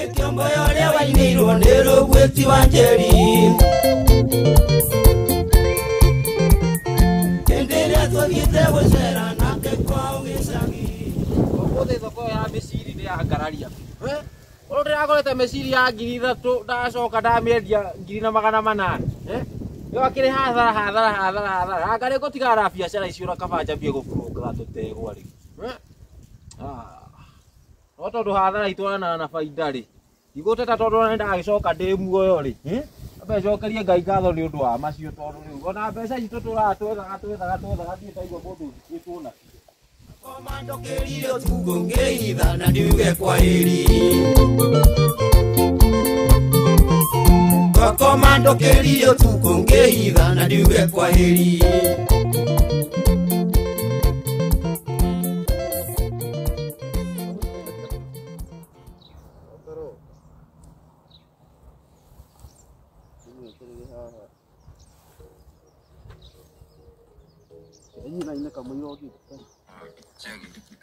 Kiombo yole wainirwo ndero gweti wanjeri Endele togite gocera nake kwa ugicagi Okothe thoko ya miciri ni ya ngararia Oro ndirakorete meciri ya 3,000 ndacoka ndamiendia 2,800 yo akiri hathara ngari gutigara biacara icio ra kabanja mbie gukurunga tutegwa ri no tondu hathara itwarana na baida ri iguteta tondu nenda agicoka ndi muoyo ri abe cokerie ngai ngatho ni undu wa macio tondu riu ona mbeca itu turatwethaga thiĩ taigua mundu ituna Komando kelio tugongeitha na ndiuge kwa heri Komando kelio tugongeitha na ndiuge kwa heri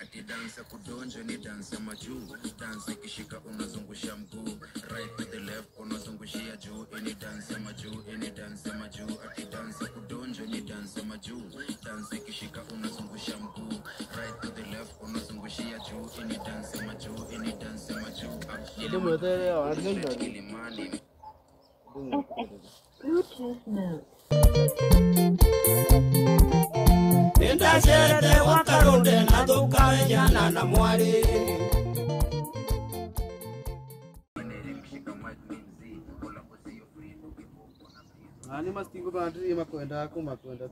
Ati dansa kudonja ni dansa majuu dansa ikishika unazungusha mguu right to the left unazungushia juu ini dansa majuu ati dansa kudonja ni dansa majuu dansa ikishika unazungusha mguu right to the left unazungushia juu ini dansa majuu ndio mwetere wanagenda Kilimani Bluetooth mode. Nenda shere wakaronde na thukawe jana na mwari Ani mastingo bandri makwenda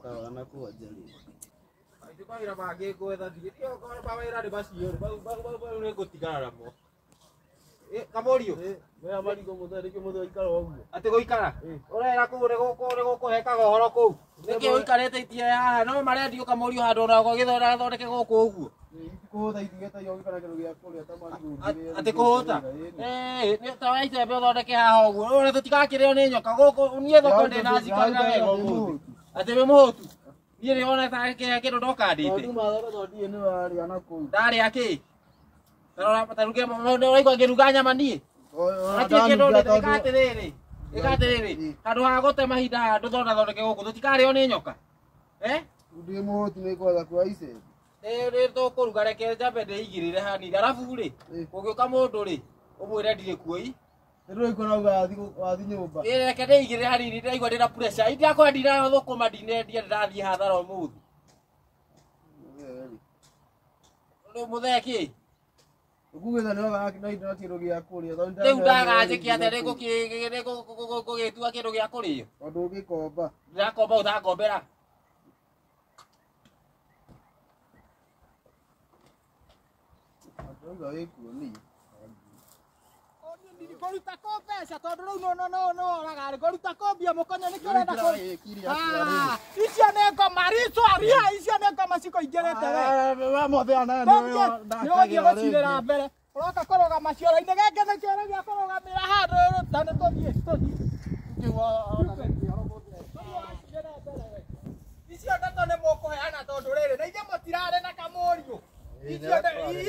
tawa na kuajali. Kwa ira bage gwetha ndio kwa baba ira de bacio ba ne gutigara mo Kamorio We amarigo muthari ke mutho ikara oguo. ati guikara urera ku ne gukuheka gohoro ku niki uikarete itie haha no marendio Kamorio handu na githora thondeke guku uguo Kuhota itigeta yo ikara kero gya kuria tamarigo. ati kuhota ni tawaite be thondeke haha uguo ure tutigakireo ni nyoka guku nie thoko ndi na njikara wega uguo ati we muhutu nie ni ona ta kindu ndoka ndite Ndu mathara thodi ni wari ana ku. ndari aki taruge uraigua ngiruga nyama nie ikatiriri handu ha gute mahinda aya nduthonda thondeke guku tutikareo ni nyoka Ndi muhutu ni kwa kwa ise. ri tukuruga reke njambe ndigirire hanini arabu ri kugiuka mundu ri umwire ndire kuoi Ndu ikora wathi nyumba. reke ndigirire hanini ndiraigua ndina pressure indiakwa ndina thukuma ndinendia ndirathie hathara umuthi mutheki Kugetha ni waga na indo kiro gya kuria thonda. riu ndagajikia ate gugitua kindu gia kurio Tondu ugikomba. ndirakomba utakombera Ndonga wikuo ni. Koruta ko pesa tondu riu no oraga koruta ko mbia mukonya ni kirenda ko icio ne ngoma ria icio ne ngoma ciko ingerete we Wa mothe ana ni ogie gucirira mbere uroka koroga macioro ine geke ni kioro gia korogamira handu tane tuthie icio ndeto ni mukuheana tondu riri ni ithe mutirare na Kamorio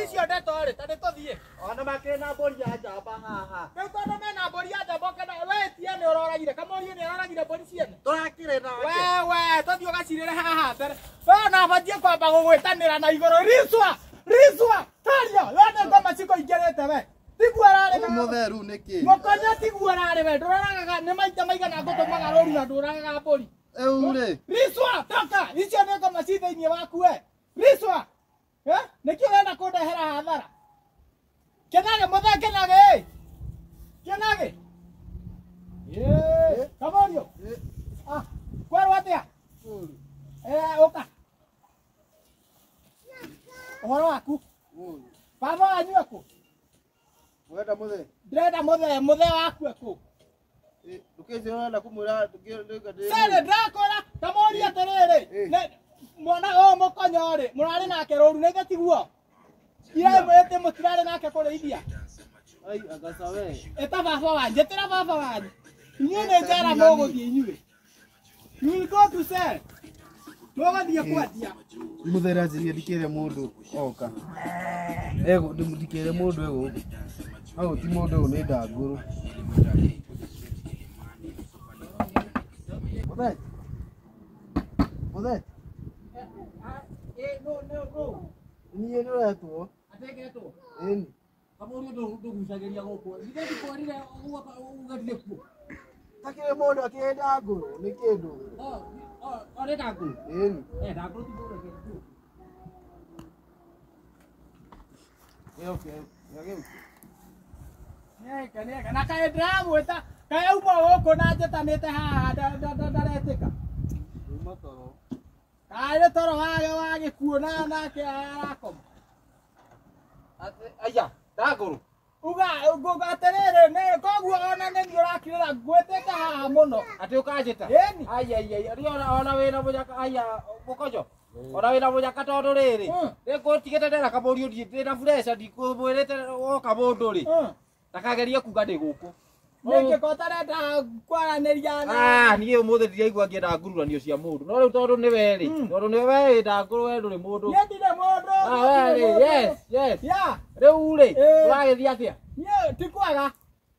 icio ndeto ri tane tuthie ona makena mbori ya njamba haha riu tondu mena mbori ya njamba kana we tie ni uroragire Kamorio ni aroragire mbori ciene turakire nake we tuthie ugacirire haha mbere we na batie kwamba gugwitanira na iguru riswa taria we ni ngoma ciko ingerete we tiguarare mutheru niki. mukonya tiguarare we nduraraga ni maita maigana ngutumaga rori na nduraraga mbori Eure. riswa toka icio ni ngoma ci thiini waku we riswa niki urenda kundehera hathara kenage muthe kenage Kamorio kwerwo atia uka uhoro waku baba wanyu eku Wenda muthe. ndĩrenda mũthee waku eku Ndukeze wenda kumwira tukireka ndi. sere ndakora Kamorio atĩrĩrĩ mwana ũyũ mũkonyo rĩ mũrarĩ nake rũru nĩ tiguo ira mwete mũtirarĩ nake kũrĩithia Ai agasawe. eta baba wanyu njĩtĩra baba wanyu inyuĩ nĩ njera mũgũthiĩ inyuĩ you will go to sell mũgũthiĩ kwendia Muthera ciria dikire mundu oka. Ndikire mundu ego. Hau ti mundu ni ndanguru. Mothe. No. Ni eno retu. Ateketo. Eni. Kamuri ndo gucageria guku. Ndigeti kwarire ugatire ku. Takire mundu akienda nguru ni kindu. Ore dagu. Eni. Dagu ti bora ke. Okay. Yageu. Kana kae ndamwita kae uma guku na njetanite haha ndaretĩka Uma toro. kae toro wage kuona nake arakoma Aya, ndanguru. uga atiriri ni koguo ona ni urakirira ngwĩtĩte haha mũno Ati ukanjita. Ĩni. Aya, ona wina munyaka aya mukojo. Ona wina munyaka tondu riri. Nĩngũtigĩte ndĩra kamũri ũthiĩ ndĩna pressure ndikwĩrĩte woka mũndũ rĩ. Ndakagerie kuga ndĩ gũkũ. nĩngĩkotarenda kwaranĩria Niĩ ũmũthĩ ndiraigua ngĩenda ngururanio cia mũndũ. No rĩu tondũ nĩ we rĩ. Tondũ nĩ we ndangũrũ we ndũrĩ mũndũ. niĩ ndirĩ mũndũ Yes. ya Rĩu rĩ, ũragĩthiĩ atĩa? niĩ ti kwega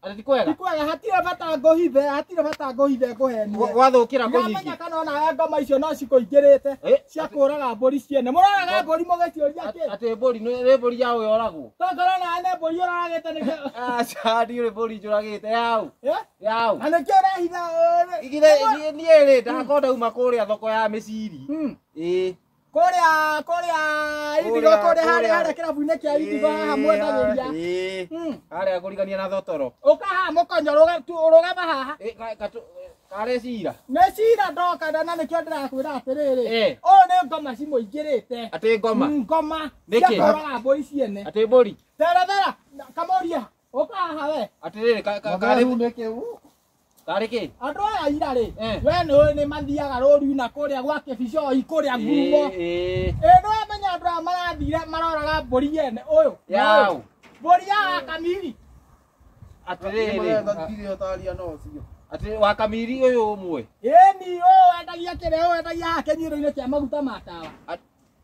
Ati ti kwega. hatirĩ bata ngũhithe ngũhenie Gwathũkĩra kũnyingĩ. Ngamenya kana ona ngoma icio no cikũingĩrĩte cia kũraga mbũri ciene mũroraga mbũri mũgĩciũria kĩ Ati mbũri nĩ mbũri ya ũyoragwo. tongorwo nawe nĩ mbũri ũroragĩte nĩkĩo Aca ndiũrĩ mbũri njũragĩte yau. Yau. na nĩkĩo ũrehitha Igire niĩ rĩ ndakorwo ndauma kũrĩa thoko ya mĩciri. Ĩĩ. kũrĩa indigo kũrĩa harĩa kĩrabu-inĩ kĩa indigo haha mwendagĩria Harĩa kũrigania na thotoro. ũkaha mũkonyo ũrũgama haha Karĩ cira. nĩ cira ndoka na nĩkĩo ndĩrakwĩra atĩrĩrĩ ũyũ nĩ ngoma cimũingĩrĩte Atĩ ngoma. ngoma Nĩkĩ? cia kũraga mbũri ciene Atĩ mbũri. thera kamũria ũkaha we Atĩrĩrĩ Karĩ ni kiu. karĩ kĩ? andũ aya ira rĩ we nĩ mathiaga rũriu na kũrĩa gwa kĩbicoi kũrĩa ngurumo nĩ wamenya andũ aya marathire maroraga mbũri yene ũyũ Yau. mbũri ya kamiri Atĩrĩrĩ. Ndio taria no cio. Atĩ wa kamiri ũyũ ũmwe. ĩni ũyũ endagia kĩrĩa ũyũ endagia haha kĩnyuĩro-inĩ kĩa maguta ma tawa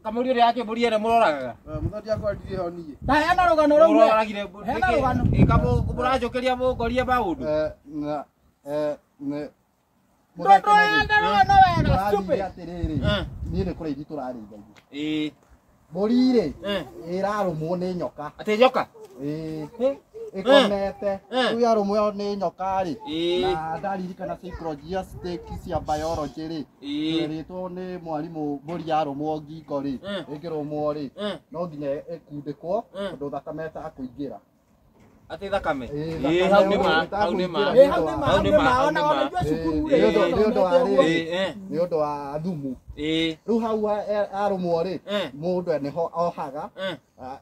Kamũri ũrĩa yake mbũri ene mũroragaga. Muthoni akwendire ho nie. ta hena rũgano rũu we. Mũroragire Hena rũgano. mũranjũkĩria mũngorie maũndũ. Ne Tondũ enda rũgano wega stupid atiriri. Ni ni kũrĩa ithu tũrarĩithagia. Ĩĩ. Mbũri rĩ ĩrarũmwo nĩ nyoka. Atĩ nyoka. Ikomete rĩu yarũmwo nĩ nyoka rĩ Ĩĩ. na ndaririkana psychology stake cia biology rĩ ĩrĩtwo nĩ mwarimũ mbũri yarũmwo ngingo rĩ ĩngĩrũmwo rĩ no nginya ĩkundĩkwo tondũ thakame ĩtakũingĩra. Atĩ thakame. Ĩĩ, Hau nĩ ma. Hau nĩ ma. hau nĩ ma ona ithuĩ cukuru Nĩ rĩ nĩ ũndũ wa thumu. Ĩĩ. Rĩu hau arũmwo rĩ mũndũ nĩho ohaga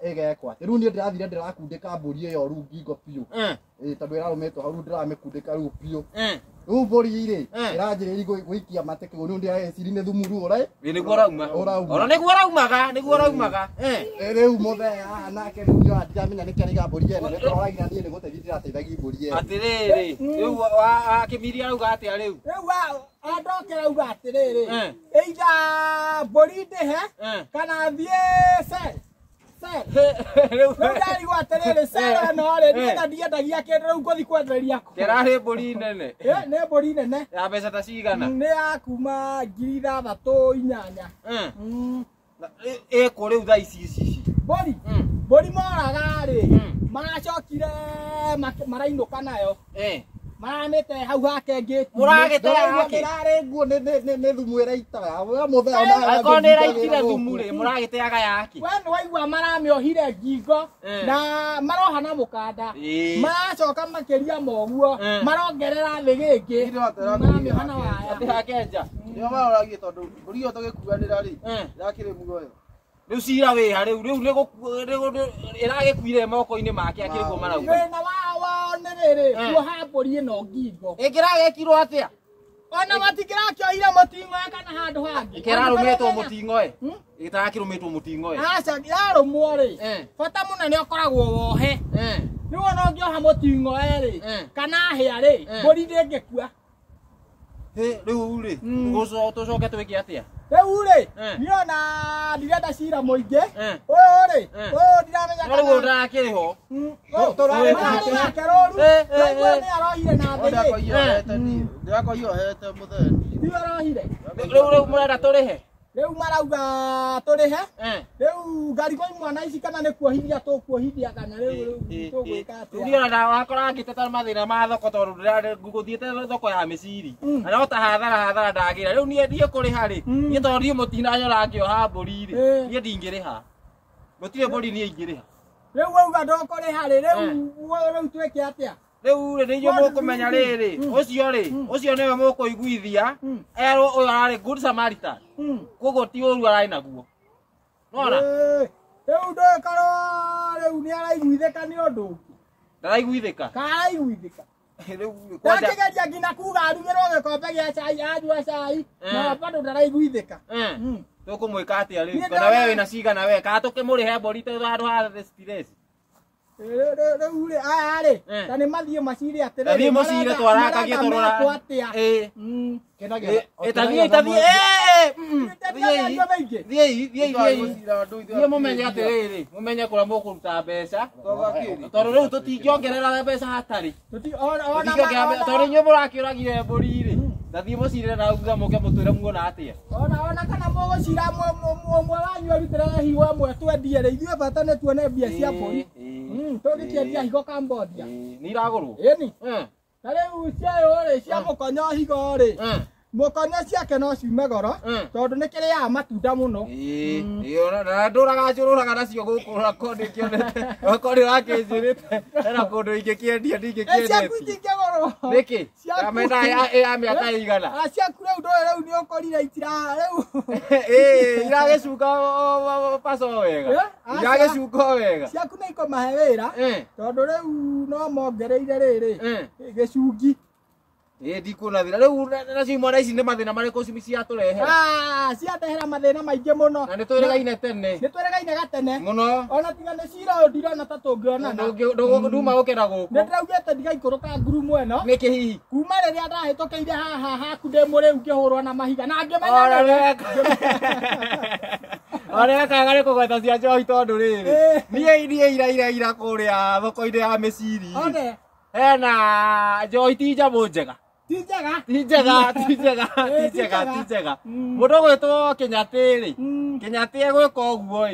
ĩgekwo atĩ rĩu niĩ ndĩrathire ndĩrakundĩka mbũri ĩyo rĩu ngingo biũ tondũ ĩrarũmĩtwo hau rĩu ndĩramĩkundĩka rĩu biũ. Rĩu mbũri rĩ ĩranjĩrĩria gũikia mateke rĩu ndĩreciria nĩ thumu rĩu ũrĩ Nĩguo ũrauma. Ona nĩguo ũraumaga. rĩu mũthee haha nake rĩu nĩo ndiramenya nĩkĩ araiga mbũri ene nĩtũroragia niĩ nĩgũteithia ndĩrateithagia mbũri ene. Atĩrĩrĩ. Rĩu akĩmiria rauga atĩa rĩu? rĩu andokera uga atĩrĩrĩ either mbũri ndĩhe kana thiĩ rĩu ndarigwo atĩrĩrĩ no rĩ niĩ na ndiendagia kĩndũ rĩu ngũthiĩ kwendereria Kĩrarĩ mbũri nene. nĩ mbũri nene Ya mbeca ta cigana? nĩ ya kuma 6,800 Ĩkũ rĩu thaa ici. mbũri moraga rĩ maracokire marainũka nayo maramĩte hau hake ngĩti Mũragĩte yake. Ndĩrarĩ nguo nĩ thumu ĩraitaga mũthee Akorwo nĩ ĩraitire thumu rĩ mũragĩteaga yake. we nĩ waigua maramĩohire ngingo na maroha na mũkanda maracoka makĩria moguo marongerera thĩ gĩkĩ maramĩoha na waya Atĩ hake nja. nĩo maroragia tondũ mbũri ĩyo tũgĩkuanĩra rĩ yakĩrĩ muoyo. Rĩu cira wĩha rĩu ĩragĩkuire moko-inĩ make akĩrĩguo marauga. thĩna wao nĩ rĩrĩ kuoha mbũri ĩno ngingo Ĩkĩragekirwo atĩa? ona matikĩrakĩoire mũting'oe kana handũ hangĩ Ĩkĩrarũmĩtwo mũting'oe. Ĩtarakĩrũmĩtwo mũting'oe. aca yarũmwo rĩ bata mũnene ũkoragwo wohe rĩu ona ũngĩoha mũting'oe rĩ kana hĩa rĩ mbũri ndĩngĩkua Rĩu rĩ tũcoke twĩke atĩa? Rĩu rĩ, niona ndirenda cira mũingĩ. Ũyũ rĩ, ũyũ ndiramenya kana. Rĩu ndakĩrĩ ho. Tũrarĩ nake rũru. Rĩu nĩ arohire na thĩ. Ndirakoiyohete mũthenya. Ti arohire. Rĩu mũrenda tũrĩhe. Rĩu marauga tũrĩhe. Rĩu ngarigwo mwana ici kana nĩ kuohithia tũkuohithia kana rĩu tũgwĩka atĩa. Ndiona na wakora ngĩteta mathĩna ma thoko tondũ ngũthiĩte thoko ya mĩciri. Na no ta hathara ndagĩra. Rĩu niĩ ndiĩ kũrĩha rĩ. Niĩ tondũ ndiĩ mũtinanyora ngĩoha mbũri rĩ. Niĩ ndingĩrĩha. Gũtirĩ mbũri niĩ ingĩrĩha. Rĩu wauga ndokũrĩha rĩ. Rĩu twĩke atĩa? Rĩu rĩ nĩ inyuĩ mũkũmenya rĩrĩ. Ũcio nĩwe mũkũiguithia. Erwo ũyũ ararĩ Good Samaritan. Koguo ti ũru ararĩ naguo. Nona? Rĩu ndũĩkorwo rĩu nĩ araiguithĩka nĩ ũndũ ũngĩ. Ndaraiguithĩka. Karaiguithĩka. Ndakĩgeria nginya kuga arugĩrwo gĩkombe gĩa cai anyua cai na bado ndaraiguithĩka. Tũkũmwĩka atĩa rĩu? Kana wewe wĩna cigana we? Kana tũkĩmũrĩhe mbũri handũ ha stress? Rĩu rĩ aya rĩ ta nĩ mathiĩ maciri atĩrĩrĩ. Thiĩ mũcire twarakagie tũrora. Thiĩ mũmenye atĩrĩrĩ. Mũmenye kũrĩa mũkũruta mbeca. Tondũ rĩu tũtingĩongerera mbeca hatarĩ. Tondũ inyuĩ mũrakĩũragire mbũri rĩ. Thathiĩ mũcire na thutha mũke mũtwĩre muona atĩa. Ona kana mũgũcira ũmwe wanyu arutĩre higo ĩmwe twendie rĩ. Ithuĩ bata nĩ tuone mbia cia mbũri. Tũgĩkĩendia higo Cambodia. Nĩ iragũrwo. Ĩni. Na rĩu ciayo rĩ cia mũkonyo higo rĩ. Mũkonyo ciake no ciume goro tondũ nĩ kĩrĩaga matunda mũno. Na ndũragacũrũraga nacio gũkũ rakondi kĩonete. Rakondi rakĩnjĩrĩte. Hena kũndũ ingĩkĩendia ndingĩkĩendete. Ciaku itingĩgorwo. Nĩkĩ? Kamena ya mĩaka ĩigana. Ciaku rĩu nĩ ũkorire itira rĩu. Iragĩcunga paso wega. Iragĩcunga wega. Ciaku nĩ ikũmahe wĩra tondũ rĩu no mongereire rĩrĩ gĩcungi. Ndikuona thĩna rĩu nacio imwana ici nĩ mathĩna marĩkũ ciatũrehera. Ciatehera mathĩna maingĩ mũno. Na nĩ twĩrĩgaine tene. Nĩ twĩrĩgaine gatene mũno. Ona tiga nĩ cira ũyũ ndirona ta tũngĩonana. Nduma gũkĩra gũkũ. Nĩ ndĩraugĩte ndigaikũrũka ngurumo ĩno. Nĩkĩ hihi? Kuma rĩrĩa ndahĩtũkĩire haha haku ndĩ mũrĩu ngĩhũrwo na mahiga na ngĩmenya. Ona kaga nĩ kũgweta cia njohi tondũ rĩrĩ. Niĩ ira kũrĩa thoko-inĩ ya mĩciri. Hena njohi ti njamũ njega. Ti njega. Mũndũ gwĩtwo Kĩnyatĩ rĩ. Kĩnyatĩ egwĩka ũguo ĩ.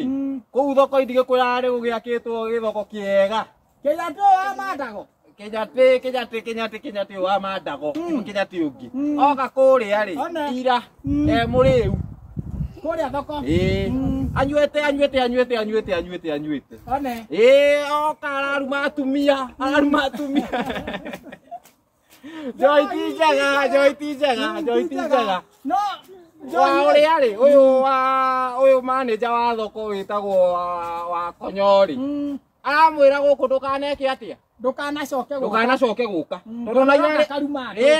Kũu thoko ndigĩkwĩra rĩ gũgĩakĩtwo gĩthoko kĩega. Kĩnyatĩ wa Mandago. Kĩnyatĩ wa Mandago. Kĩnyatĩ ũngĩ. Oka kũrĩa rĩ. Ira mũrĩu. Kũrĩa thoko. Anyuĩte. One. Oka araruma atumia. Joy ti njega. No. Ũrĩa rĩ ũyũ manager wa thoko wĩtagwo wa Konyori. Aramwĩra gũkũ ndũkaneke atĩa. Ndũkanacoke gũka. Tondũ na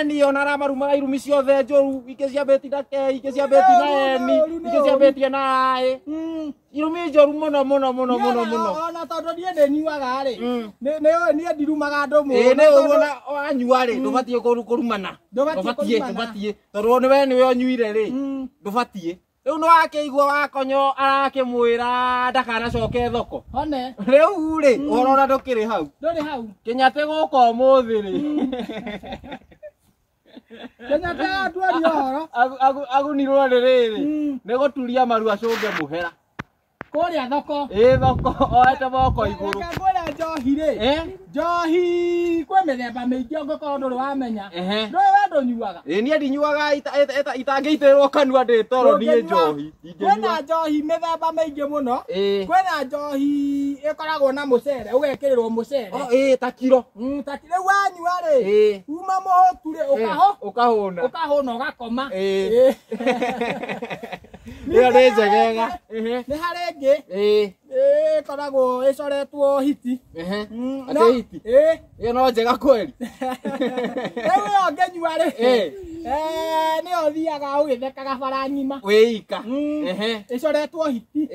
niĩ ona aramaruma irumi ciothe njũru ingĩ ciambĩti na K, ingĩ ciambĩti na N, ingĩ ciambĩtie na A. Irumi njũru mũno. Ona tondũ niĩ ndĩnyuaga rĩ. Niĩ ndirumaga andũ mũno. Nĩ ũguo wanyua rĩ ndũbatiĩ kũrumana. Ndũbatiĩ. Tondũ nĩwe ũnyuire rĩ. Ndũbatiĩ. Rĩu nĩ wakĩigua Wakonyo arakĩmwĩra ndakanacoke thoko. One. Rĩu rĩ ũhoro ona ndũkĩrĩ hau. Ndũrĩ hau. Kĩnyatĩ gũka ũmũthĩ rĩ. Kĩnyatĩ atuaria ũhoro. Agunirwo rĩrĩ nĩ gũturia maru acũnge mũhera. Kũrĩa thoko. Thoko oete moko igũrũ. Kũrĩa njohi rĩ. Njohi kwĩ mĩthemba mĩingĩ ũngĩkorwo ndũrĩ wamenya. Ndũĩ we ndũnyuaga. Niĩ ndinyuaga itangĩitĩrwo kanua ndĩ toro niĩ njohi. Kwĩna njohi mĩthemba mĩingĩ mũno. Kwĩna njohi ĩkoragwo na mũcere ũgekĩrĩrwo mũcere. Ta kiro. Rĩu wanyua rĩ. Uma mũhũtu rĩ ũkahũna ũgakoma. Ĩyo nĩ njegega. Nĩ harĩ ĩngĩ ĩkoragwo ĩcoretwo hiti. Atĩ hiti? Ĩyo no njega kweri. Rĩu ĩyo ngĩnyua rĩ. Nĩyo ũthiaga ũgĩthekaga bara ng'ima. Wĩika. Ĩcoretwo hiti.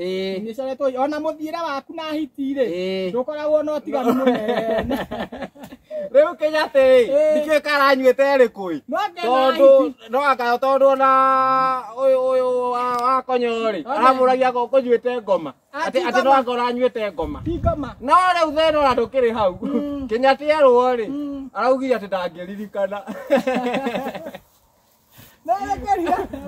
Ona mũthiĩre waku na hiti rĩ. Ndũkoragwo na ũtiganu mũnene. Riu Kenyati nikio karanyuite rikui no aka tondu na uyu wa konyori aramuragia kunyuite ngoma ati no akoranyuite ngoma no riu theno na ndukiri hau Kenyati erwo ri araugire ati ndangĩririkana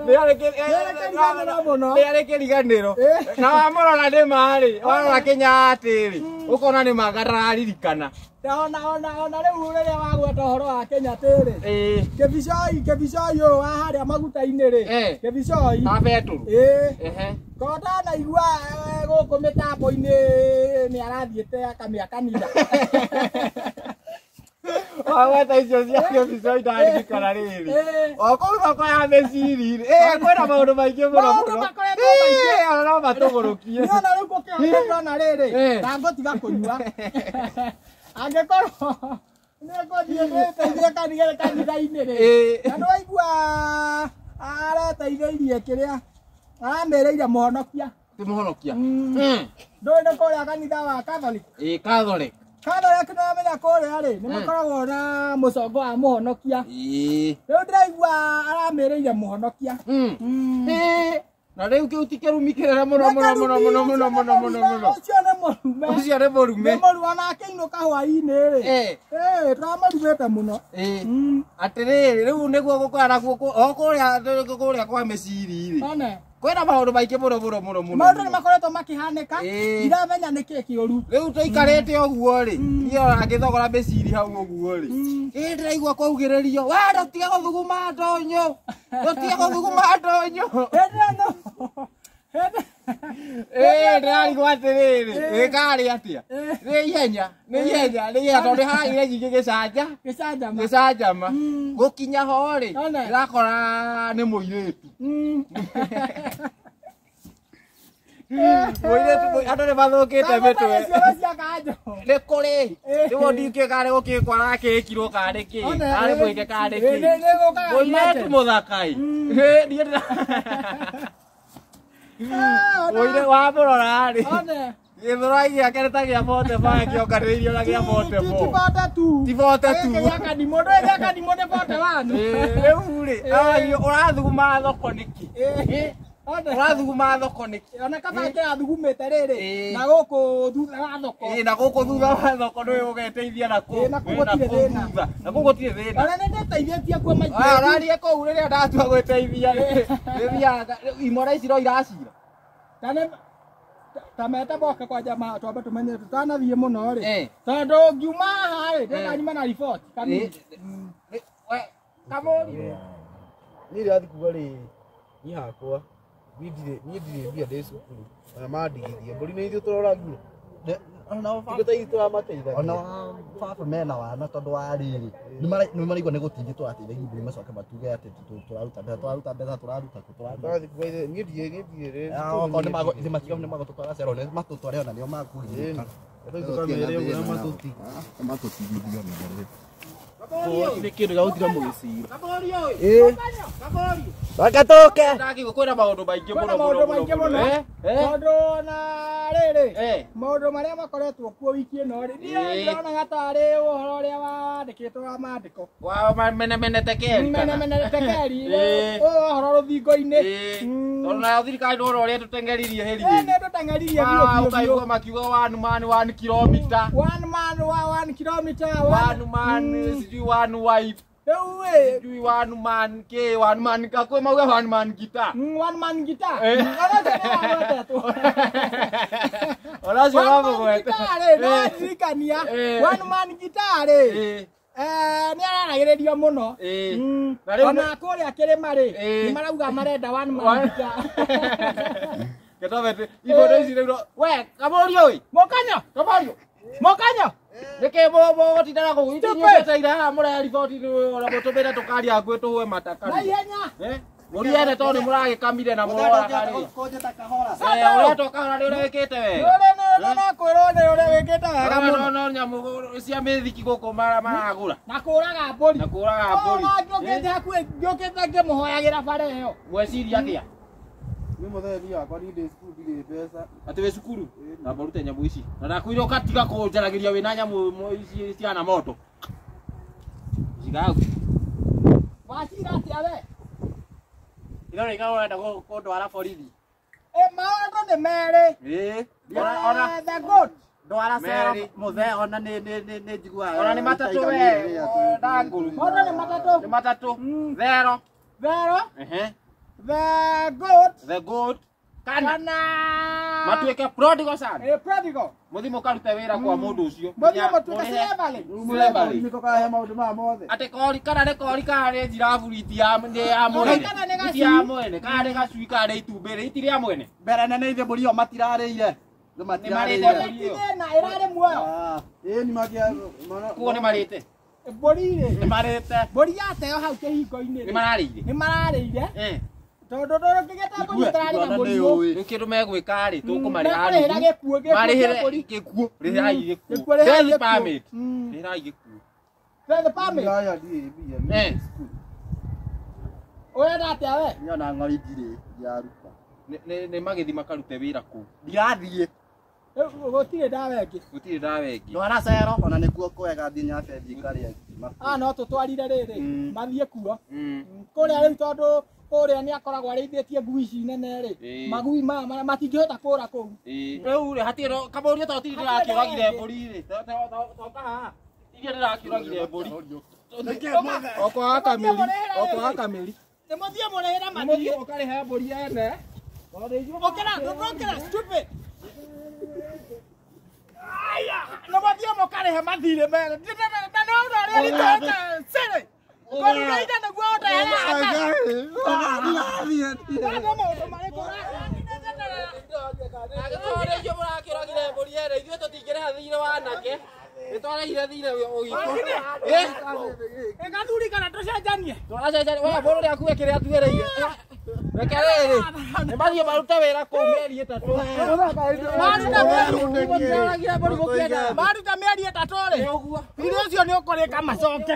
nĩarĩkĩriganĩro na wamũrora nĩ marĩ warora Kenyati rĩ ũkona nĩ magarararirikana ona rĩu rĩrĩa wagweta ũhoro wa Kenyati rĩ Kĩbicoi ũyũ wa harĩa maguta-inĩ rĩ Kĩbicoi na betũrũ kota naigua gũkũ mĩtambo-inĩ nĩ arathiĩte akamĩakanitha wagweta icio cia Kĩbicoi ndarĩrikana rĩrĩ okũu thoko ya mĩciri rĩ kwĩna maũndũ maingĩ mũno mũno no matũgũrũkie nĩona rĩu gũkĩona rĩrĩ na ngũtiga kũnyua angĩkorwo nĩngũthiĩ gwĩteithia kanitha-inĩ rĩ na nĩwaigua areteithĩirie kĩrĩa aramĩrĩire mũhonokia ti mũhonokia ndũĩ nĩ kũrĩa kanitha wa Catholic Catholic nĩwamenya kũrĩa rĩ nĩmakoragwo na mũcongo wa mũhonokia rĩu ndĩraigua aramĩrĩire mũhonokia na rĩu kĩu ti kĩrumi kĩnene mũno ũcio nĩ mũrume nĩ mũrume na akĩinũka hwaĩ-inĩ rĩ tũramũrumĩte mũno atĩrĩrĩ rĩu nĩguo gũkorana naguo o kũrĩa kwa mĩciri rĩ kwĩna maũndũ maingĩ mũno maũndũ nĩ makoretwo makĩhanĩka ndiramenya nĩkĩ kĩũru rĩu tũikarĩte ũguo rĩ niĩ angĩthogora mĩciri hau ũguo rĩ ndĩraigua kwaugĩrĩrio we ndũtige gũthuguma ndonyo ndĩrarigwo atĩrĩrĩ gĩkarĩ atĩa nĩ ihenya tondũ haire nyingĩ gĩcanjama gũkinya ho rĩ ndĩrakora nĩ mũirĩtu andũ nĩ mathũkĩte mĩtwe nĩ kũrĩ rĩu ndingĩka nĩ gũkĩkwo arakĩkirwo karĩ kĩ arĩ mwĩke karĩ kĩ mũirĩtu mũthakai Oire wa mũrora rĩ gĩthũrai gĩake nĩ ta gĩa Fortebaya kĩonganĩrĩirio na gĩa Fortebaya ti Fortebaya rĩu rĩ ũrathuguma thoko nĩkĩ ũrathuguma thoko nĩkĩ ona kaba kĩrathugumĩte rĩrĩ na gũkũ thutha wa thoko na gũkũ thutha wa thoko nĩwe ũgeteithia nakũ na kũu gũtirĩ thĩna ona nĩ ndeteithĩtie kuo maingĩ ũrarie kũu rĩrĩa ndatua gwĩteithia rĩthiaga imora ici no iracira tamete boke kwa jamaa twambe tumenye tutanathiĩ mũno rĩ tondũ ngiuma haha rĩ ndĩna nyuma na riboti kamũri niĩ ndĩrathiĩ kuga rĩ niĩ hakwa niĩ ndirĩ mbia ndĩ cukuru ona mandigithie mbũri nĩ ithuĩ tũroragio ona baba mena wana tondũ wa rĩrĩ nĩ maraigua nĩ gũtingi tũrateithagia mbũri macoke matuge atĩ tũraruta mbeca tũraruta nĩ magũtũtwara cero nĩ matũtware ona nĩo makũririka nĩ kĩndũ gĩa gũtira mũgĩcira wakatoke kwĩna maũndũ maingĩ mũno tondũ na rĩrĩ maũndũ marĩa makoretwo kuo wiki ĩno rĩ ndĩronaga tarĩ ũhoro ũrĩa wandĩkĩtwo wa mandĩko wa Mene Tekeri ũyũ ũhoro rũthingo-inĩ tondũ nayo thirikari ndũrona ũrĩa tũteng'eririe nĩ tũteng'eririe biũ ũkaigua makiuga 1 man 1 kilometer 1 man 1 kilometer 1 man sijui 1 wife sijui 1 man ke 1 man kakwe mauga 1 man guitar 1 man guitar ona sio mambo gwete ndirikania 1 man guitar nĩ araragĩrĩrio mũno ona kũrĩa kĩrĩma rĩ nĩ marauga marenda 1 man guitar Ketobete ibodo ici rĩu we Kamorio oi Mokanyo nĩkĩ bo tindara kũu inyuĩte ira mũraya riboti ona mũtũmĩre tũkaria ngũĩ tũhũe mataka mũriene tondũ mũragĩkamire na mũrora karĩ ũrĩa tokahora nĩ ũrĩa wĩkĩte wega no kwĩrwo nĩ ũrĩa wĩkĩte wega mũno no nyamũ cia mĩthiki gũkũ maragũra na kũraga mbũri njũkĩte hakuhĩ njũkĩte ngĩmũhoyagĩra bara ĩyo mweciria atĩa nĩ mũthenya wakwa nĩ ndĩ cukuru ndirĩ mbeca atĩ wĩ cukuru na mbarute nyamũ ici na nakwĩra ũkatiga kũnjaragĩria wĩna nyamũ ici ciana moto Jigau. Wacira atia we. Ino ni kama unaenda kundwara borithi. Maũndũ nĩ merĩ. Ona The goat. ndwara cero muthe ona nĩ njiguaga. Ona nĩ matatũ we. Ndangũru. Maũndũ nĩ matatũ. Nĩ matatũ. Zero. Zero. The The goat. kana matuĩke prodigal son. Prodigal. Muthimo karute wĩra kwa mũndũ ũcio. Mũthimo matuĩke slavery. Nĩ tũkahe maũndũ maya mothe. Ate kori kana nĩ kori kana nĩ njiraburiti ya mwene. Kana nĩ gacui. Ya mwene kana nĩ gacui kana nĩ itumbĩ rĩ itirĩa mwene. Mbere nene ithe mbũri ĩyo matirarĩire. Nĩ Nĩ matirarĩire. na ĩrarĩ muoyo. Ĩĩ nĩ makia Kuo nĩ marĩte. Mbũri rĩ. Nĩ marĩte. Mbũri yateo hau kĩhingo-inĩ Nĩ rĩ. mararĩire. Nĩ mararĩire. Tondũ ndũrũkĩgĩta mbũri ĩtararĩ na mũrimũ. Rĩu kĩndũ megwĩka rĩ tũkũmarĩha Marĩhĩra gĩkuũ marĩhĩre mbũri. gĩkuũ rĩhai gĩkuũ. Gĩkuũ rĩhai Death gĩkuũ. permit. Rĩhai gĩkuũ. The permit. Aya ndiĩ mbia. Ũrenda atĩa we? Nyona ng'ori ndirĩ yaruta. Nĩ magĩthi makarute wĩra kũu. Ndirathiĩ. Gũtirĩ ndawa ĩngĩ. Gũtirĩ ndawa ĩngĩ. Ndwara cero ona nĩkuo kwega thiĩ nyabe thikarĩa. No tũtwarire rĩrĩ mathiĩ kuo. Kũrĩa rĩu tondũ kũrĩa nĩ akoragwo arĩithĩtie ngui ici nene rĩ. Magui maya matingĩhota kũra kũu. Rĩu rĩ hatirĩ kamũria to tiri ndĩrakĩũragire mbũri rĩ. Toka haha. Iria ndĩrakĩũragire mbũri. Okwaga kamĩri. Nĩ mũthiĩ mũrĩhĩra mathiĩ. Ũkarĩhe mbũri ene. Ũkĩra stupid. Nĩ mũthiĩ mũkarĩhe mathirĩ mere. Na no ũrĩa rĩtete sĩrĩ. Kũrũĩte nĩguo ũtehere aka. Agĩtwarĩrio mũrakĩũragire mbũri ene ithuĩ tũtingĩrĩha thirĩ wa anake. Nĩtwarĩhire thirĩ ũgitũ. Gathuri kana tũcenjanie. Tũracenjania we mbũrũ rĩaku we kĩrĩa atuĩrĩire. Reke rĩrĩ nĩ mathiĩ marute wĩra kũu mĩeri ĩtatũ. Maruta mĩeri ĩtatũ rĩ. Thirĩ ũcio nĩ ũkũrĩka macoke.